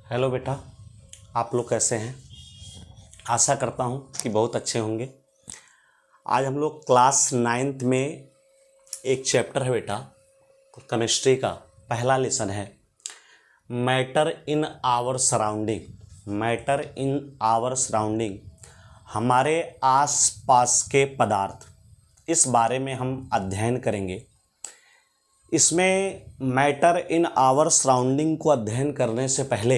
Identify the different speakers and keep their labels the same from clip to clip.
Speaker 1: Hello बेटा, आप लोग कैसे हैं। आशा करता हूँ कि बहुत अच्छे होंगे। आज हम लोग क्लास 9th में एक चैप्टर है बेटा, केमिस्ट्री का पहला लेसन है matter in our surrounding. Matter in our surrounding, हमारे आसपास के पदार्थ, इस बारे में हम अध्ययन करेंगे। इसमें मैटर इन आवर सराउंडिंग को अध्ययन करने से पहले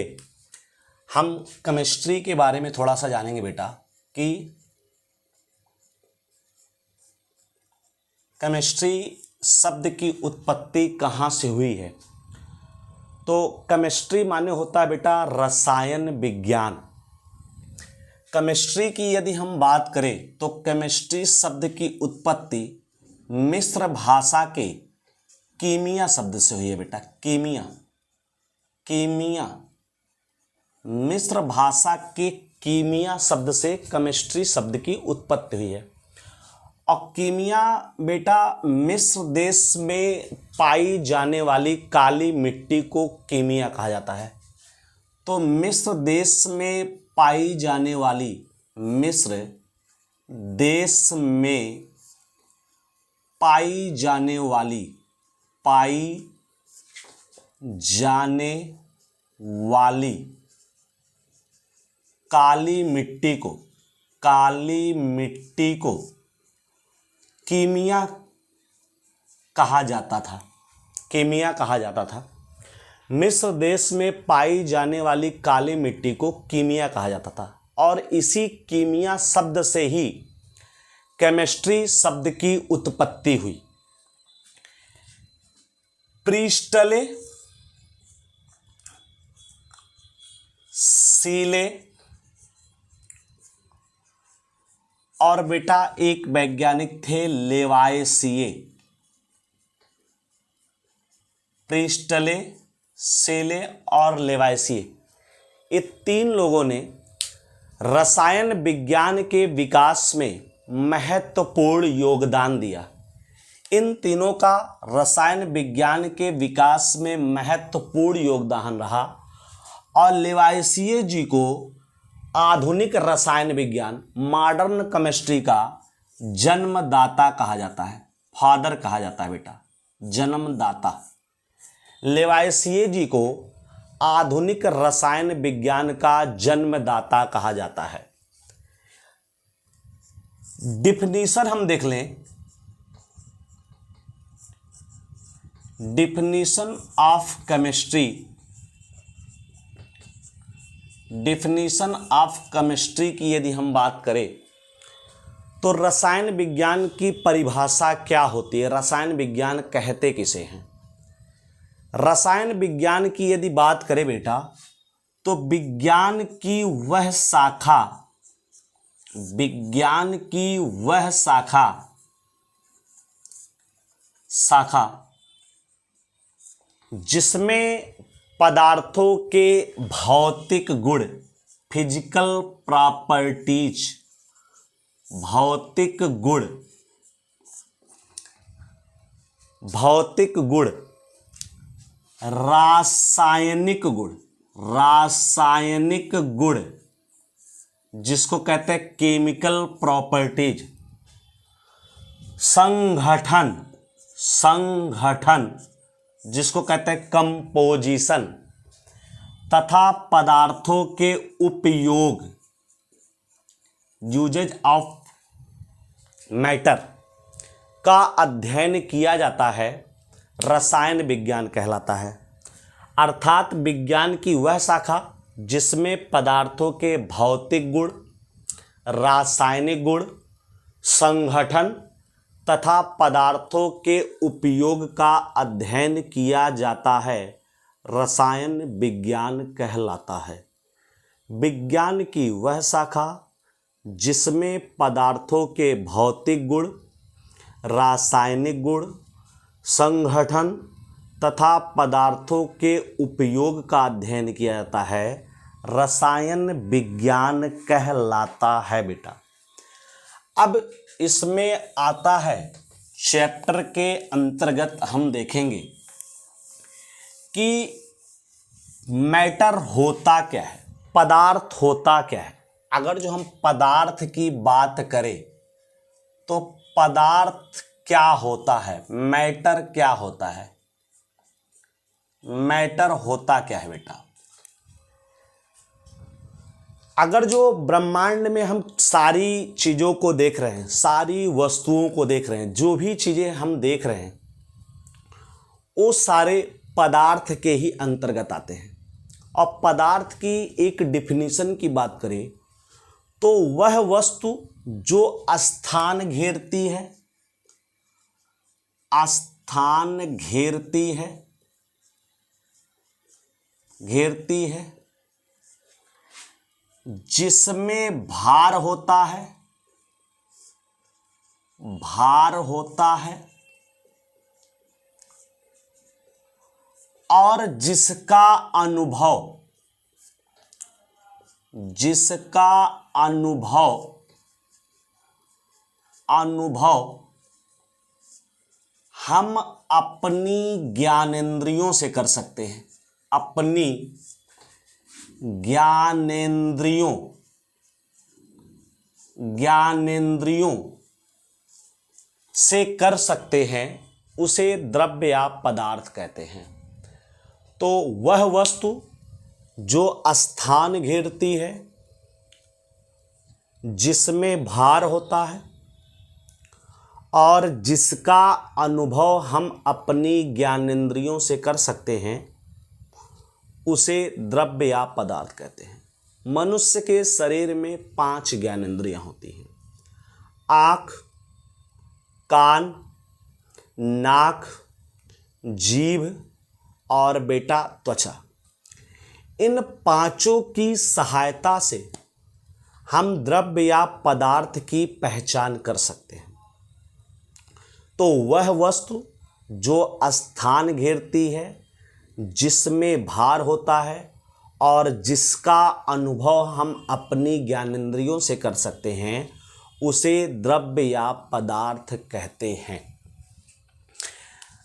Speaker 1: हम केमिस्ट्री के बारे में थोड़ा सा जानेंगे बेटा कि केमिस्ट्री शब्द की उत्पत्ति कहाँ से हुई है। तो केमिस्ट्री माने होता है बेटा रसायन विज्ञान। केमिस्ट्री की यदि हम बात करें तो केमिस्ट्री शब्द की उत्पत्ति मिस्र भाषा के कीमिया शब्द से हुई है बेटा। कीमिया मिस्र भाषा के कीमिया शब्द से केमिस्ट्री शब्द की उत्पत्ति हुई है। और कीमिया बेटा मिस्र देश में पाई जाने वाली काली मिट्टी को कीमिया कहा जाता है। तो मिस्र देश में पाई जाने वाली, मिस्र देश में पाई जाने वाली काली मिट्टी को कीमिया कहा जाता था। मिस्र देश में पाई जाने वाली काली मिट्टी को कीमिया कहा जाता था और इसी कीमिया शब्द से ही केमिस्ट्री शब्द की उत्पत्ति हुई। प्रीस्टले, सीले और बेटा एक वैज्ञानिक थे लेवाइसिए। प्रीस्टले, सेले और लेवाइसिए, ये तीन लोगों ने रसायन विज्ञान के विकास में महत्वपूर्ण योगदान दिया। इन तीनों का रसायन विज्ञान के विकास में महत्वपूर्ण योगदान रहा और लेवाइसिए जी को आधुनिक रसायन विज्ञान, मॉडर्न केमिस्ट्री का जन्मदाता कहा जाता है। फादर कहा जाता है बेटा, जन्मदाता। लेवाइसिए जी को आधुनिक रसायन विज्ञान का जन्मदाता कहा जाता है। डिफिनीशन हम देख लें। Definition of chemistry, definition of chemistry की यदि हम बात करें तो रसायन विज्ञान की परिभाषा क्या होती है, रसायन विज्ञान कहते किसे हैं। रसायन विज्ञान की यदि बात करें बेटा तो विज्ञान की वह शाखा जिसमें पदार्थों के भौतिक गुण, फिजिकल प्रॉपर्टीज, भौतिक गुण, रासायनिक गुण जिसको कहते हैं केमिकल प्रॉपर्टीज, संगठन जिसको कहते हैं कंपोजिशन, तथा पदार्थों के उपयोग, यूजेज ऑफ मैटर का अध्ययन किया जाता है, रसायन विज्ञान कहलाता है। अर्थात विज्ञान की वह शाखा जिसमें पदार्थों के भौतिक गुण, रासायनिक गुण, संगठन तथा पदार्थों के उपयोग का अध्ययन किया जाता है, रसायन विज्ञान कहलाता है। विज्ञान की वह शाखा जिसमें पदार्थों के भौतिक गुण, रासायनिक गुण, संगठन तथा पदार्थों के उपयोग का अध्ययन किया जाता है, रसायन विज्ञान कहलाता है बेटा। अब इसमें आता है चैप्टर के अंतर्गत हम देखेंगे कि मैटर होता क्या है, पदार्थ होता क्या है। अगर जो हम पदार्थ की बात करें तो पदार्थ क्या होता है, मैटर क्या होता है, मैटर होता क्या है बेटा। अगर जो ब्रह्मांड में हम सारी चीज़ों को देख रहे हैं, सारी वस्तुओं को देख रहे हैं, जो भी चीज़ें हम देख रहे हैं वो सारे पदार्थ के ही अंतर्गत आते हैं। और पदार्थ की एक डिफिनीशन की बात करें तो वह वस्तु जो स्थान घेरती है, स्थान घेरती है, जिसमें भार होता है, और जिसका अनुभव हम अपनी ज्ञानेंद्रियों से कर सकते हैं, अपनी ज्ञानेंद्रियों से कर सकते हैं, उसे द्रव्य या पदार्थ कहते हैं। तो वह वस्तु जो स्थान घेरती है, जिसमें भार होता है और जिसका अनुभव हम अपनी ज्ञानेंद्रियों से कर सकते हैं, उसे द्रव्य या पदार्थ कहते हैं। मनुष्य के शरीर में 5 ज्ञानेंद्रियां होती हैं। आँख, कान, नाक, जीभ और बेटा त्वचा। इन 5 की सहायता से हम द्रव्य या पदार्थ की पहचान कर सकते हैं। तो वह वस्तु जो स्थान घेरती है, जिसमें भार होता है और जिसका अनुभव हम अपनी ज्ञानेंद्रियों से कर सकते हैं, उसे द्रव्य या पदार्थ कहते हैं।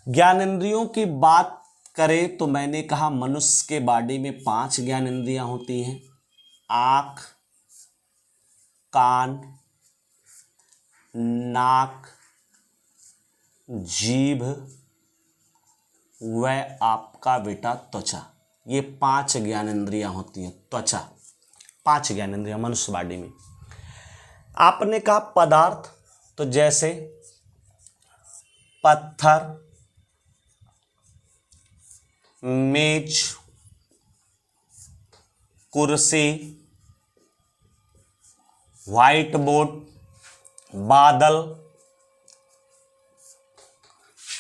Speaker 1: ज्ञानेंद्रियों की बात करें तो मैंने कहा मनुष्य के बॉडी में 5 ज्ञानेंद्रियां होती हैं। आँख, कान, नाक, जीभ व आपका बेटा त्वचा। ये 5 ज्ञानेंद्रियां होती हैं। त्वचा, 5 ज्ञानेंद्रियां मनुष्य बॉडी में। आपने कहा पदार्थ, तो जैसे पत्थर, मेज, कुर्सी, व्हाइट बोर्ड, बादल,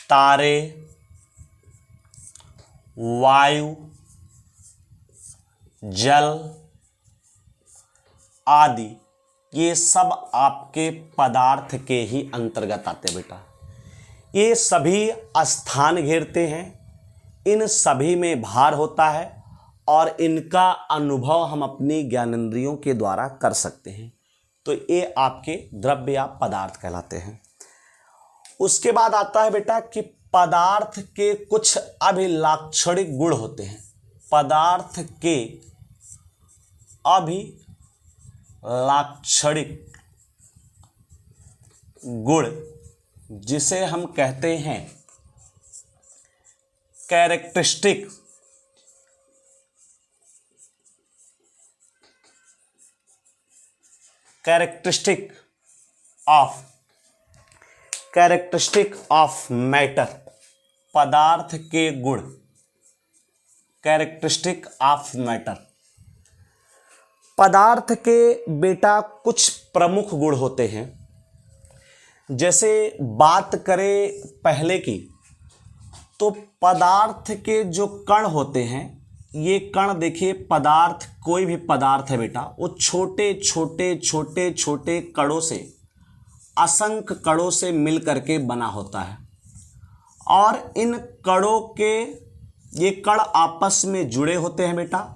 Speaker 1: तारे, वायु, जल आदि, ये सब आपके पदार्थ के ही अंतर्गत आते बेटा। ये सभी स्थान घेरते हैं, इन सभी में भार होता है और इनका अनुभव हम अपनी ज्ञानेंद्रियों के द्वारा कर सकते हैं। तो ये आपके द्रव्य या पदार्थ कहलाते हैं। उसके बाद आता है बेटा कि पदार्थ के कुछ अभिलाक्षणिक गुण होते हैं। पदार्थ के अभिलाक्षणिक गुण, जिसे हम कहते हैं कैरेक्टरिस्टिक। कैरेक्टरिस्टिक ऑफ मैटर, पदार्थ के गुण। कैरेक्टरिस्टिक ऑफ मैटर, पदार्थ के बेटा कुछ प्रमुख गुण होते हैं। जैसे बात करें पहले की, तो पदार्थ के जो कण होते हैं, ये कण देखिए, पदार्थ कोई भी पदार्थ है बेटा, वो छोटे छोटे छोटे छोटे कणों से, असंख्य कणों से मिल करके बना होता है। और इन कणों के, ये कण आपस में जुड़े होते हैं बेटा,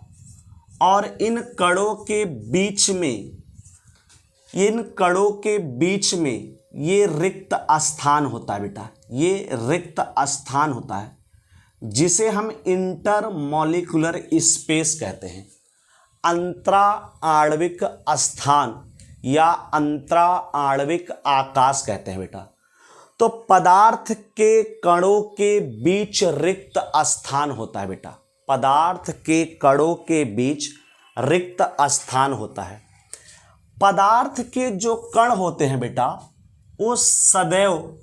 Speaker 1: और इन कणों के बीच में ये रिक्त स्थान होता है बेटा, ये रिक्त स्थान होता है। जिसे हम इंटरमॉलिक्यूलर स्पेस कहते हैं, अंतरा आणविक स्थान या अंतरा आणविक आकाश कहते हैं बेटा। तो पदार्थ के कणों के बीच रिक्त स्थान होता है बेटा, पदार्थ के कणों के बीच रिक्त स्थान होता है। पदार्थ के जो कण होते हैं बेटा वो सदैव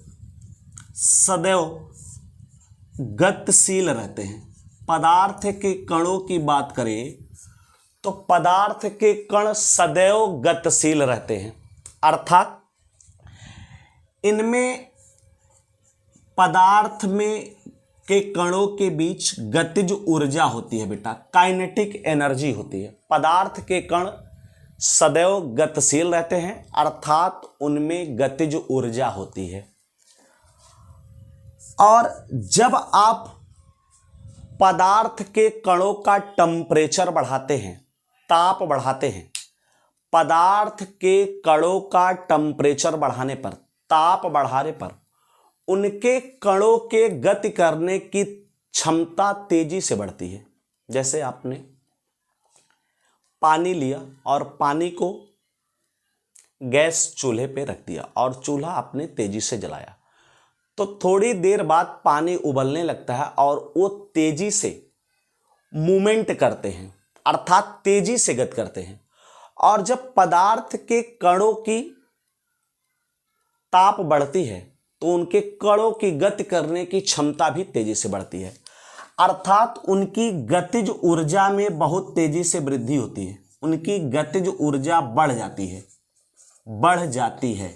Speaker 1: गतिशील रहते हैं। पदार्थ के कणों की बात करें तो पदार्थ के कण सदैव गतिशील रहते हैं, अर्थात इनमें पदार्थ में के कणों के बीच गतिज ऊर्जा होती है बेटा, काइनेटिक एनर्जी होती है। पदार्थ के कण सदैव गतिशील रहते हैं, अर्थात उनमें गतिज ऊर्जा होती है। और जब आप पदार्थ के कणों का टेम्परेचर बढ़ाते हैं, ताप बढ़ाते हैं, पदार्थ के कणों का टेम्परेचर बढ़ाने पर, ताप बढ़ाने पर उनके कणों के गति करने की क्षमता तेजी से बढ़ती है। जैसे आपने पानी लिया और पानी को गैस चूल्हे पे रख दिया और चूल्हा आपने तेजी से जलाया, तो थोड़ी देर बाद पानी उबलने लगता है और वो तेजी से मूवमेंट करते हैं, अर्थात तेजी से गति करते हैं। और जब पदार्थ के कणों की ताप बढ़ती है तो उनके कणों की गति करने की क्षमता भी तेजी से बढ़ती है, अर्थात उनकी गतिज ऊर्जा में बहुत तेजी से वृद्धि होती है, उनकी गतिज ऊर्जा बढ़ जाती है।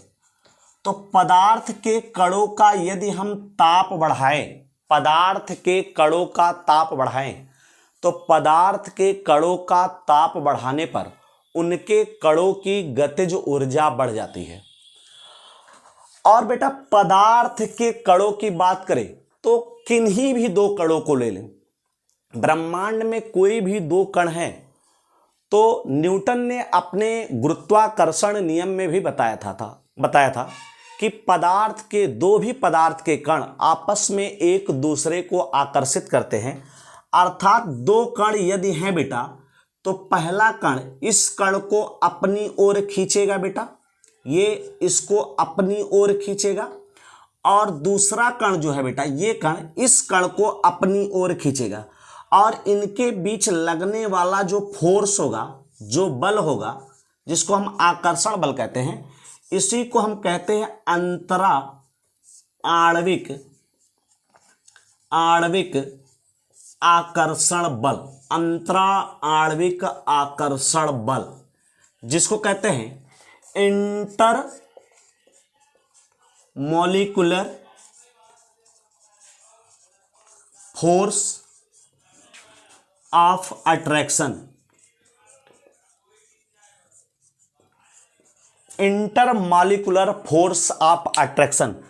Speaker 1: तो पदार्थ के कणों का यदि हम ताप बढ़ाएं, पदार्थ के कणों का ताप बढ़ाएं, तो पदार्थ के कणों का ताप बढ़ाने पर उनके कणों की गतिज ऊर्जा बढ़ जाती है। और बेटा पदार्थ के कणों की बात करें तो किन्हीं भी दो कणों को ले लें, ब्रह्मांड में कोई भी दो कण हैं, तो न्यूटन ने अपने गुरुत्वाकर्षण नियम में भी बताया था कि पदार्थ के कण आपस में एक दूसरे को आकर्षित करते हैं। अर्थात दो कण यदि हैं बेटा तो पहला कण इस कण को अपनी ओर खींचेगा बेटा, ये इसको अपनी ओर खींचेगा, और दूसरा कण जो है बेटा ये कण इस कण को अपनी ओर खींचेगा, और इनके बीच लगने वाला जो फोर्स होगा, जो बल होगा, जिसको हम आकर्षण बल कहते हैं, इसी को हम कहते हैं अंतरा आणविक आकर्षण बल, अंतरा आणविक आकर्षण बल, जिसको कहते हैं inter molecular force of attraction. Intermolecular force of attraction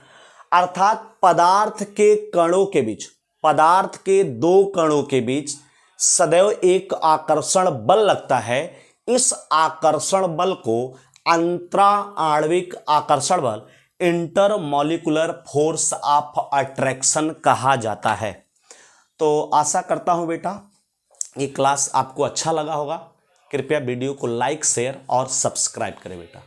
Speaker 1: अर्थात पदार्थ के कणों के बीच, पदार्थ के दो कणों के बीच सदैव एक आकर्षण बल लगता है। इस आकर्षण बल को अंतरा आणविक आकर्षण बल, इंटरमॉलिक्यूलर फोर्स ऑफ अट्रैक्शन कहा जाता है। तो आशा करता हूं बेटा ये क्लास आपको अच्छा लगा होगा। कृपया वीडियो को लाइक, शेयर और सब्सक्राइब करें बेटा।